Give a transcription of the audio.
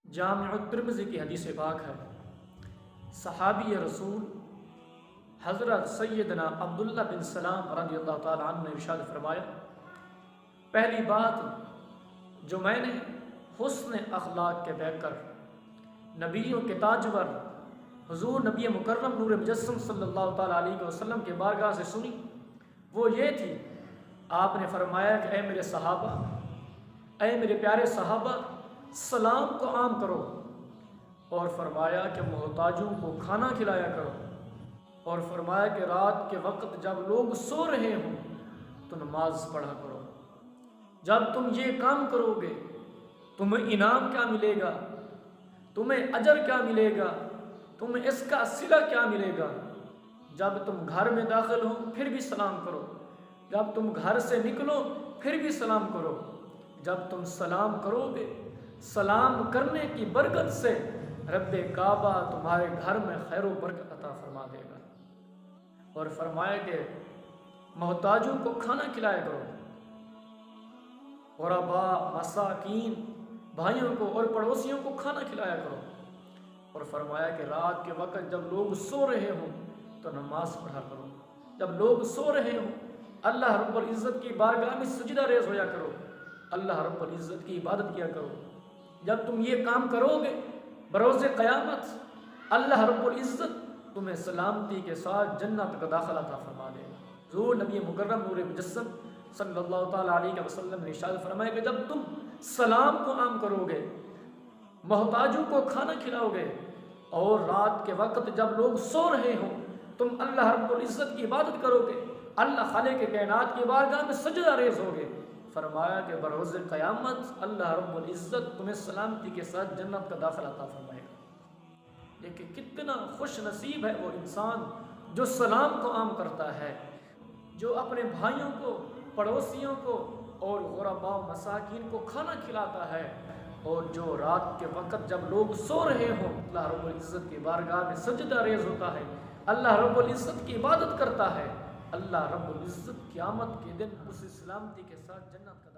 جامع الترمذی کی حدیث پاک ہے، صحابی رسول حضرت سیدنا عبداللہ بن سلام رضی اللہ تعالیٰ عنہ نے ارشاد فرمایا، پہلی بات جو میں نے حسن اخلاق کے بہ کر نبیوں کے تاجور حضور نبی مکرم نور مجسم صلی اللہ تعالیٰ علیہ وسلم کے بارگاہ سے سنی، وہ یہ تھی، آپ نے فرمایا کہ اے میرے صحابہ، اے میرے پیارے صحابہ، سلام کو عام کرو، اور فرمایا کہ محتاجوں کو کھانا کھلایا کرو، اور فرمایا کہ رات کے وقت جب لوگ سو رہے ہوں تو نماز پڑھا کرو۔ جب تم یہ کام کرو گے تمہیں انعام کیا ملے گا، تمہیں اجر کیا ملے گا، تمہیں اس کا صلہ کیا ملے گا۔ جب تم گھر میں داخل ہو پھر بھی سلام کرو، جب تم گھر سے نکلو پھر بھی سلام کرو۔ جب تم سلام کرو گے، سلام کرنے کی برکت سے رب کعبہ تمہارے گھر میں خیر و برکت عطا فرما دے گا۔ اور فرمایا کہ محتاجوں کو کھانا کھلایا کرو، غرباء، مساکین، بھائیوں کو اور پڑوسیوں کو کھانا کھلایا کرو، اور فرمایا کہ رات کے وقت جب لوگ سو رہے ہوں تو نماز پڑھا کرو۔ جب لوگ سو رہے ہوں اللہ رب العزت کی بارگاہ میں سجدہ ریز ہویا کرو، اللہ رب العزت کی عبادت کیا کرو۔ جب تم یہ کام کرو گے بروز قیامت اللہ رب العزت تمہیں سلامتی کے ساتھ جنت کا داخلہ عطا فرما دے گا۔ حضور نبی مکرم نور مجسم صلی اللہ تعالیٰ علیہ وسلم نے ارشاد فرمایا کہ جب تم سلام کو عام کرو گے، محتاجوں کو کھانا کھلاؤ گے، اور رات کے وقت جب لوگ سو رہے ہوں تم اللہ رب العزت کی عبادت کرو گے، اللہ خالق کائنات کی بارگاہ میں سجدہ ریز ہوگے، فرمایا کہ بروز قیامت اللہ رب العزت تمہیں سلامتی کے ساتھ جنت کا داخلہ عطا فرمائے گا۔ لیکن کتنا خوش نصیب ہے وہ انسان جو سلام کو عام کرتا ہے، جو اپنے بھائیوں کو، پڑوسیوں کو اور غرباء مساکین کو کھانا کھلاتا ہے، اور جو رات کے وقت جب لوگ سو رہے ہوں اللہ رب العزت کی بارگاہ میں سجدہ ریز ہوتا ہے، اللہ رب العزت کی عبادت کرتا ہے، اللہ رب العزت قیامت کے دن اسے سلامتی کے ساتھ جنت کا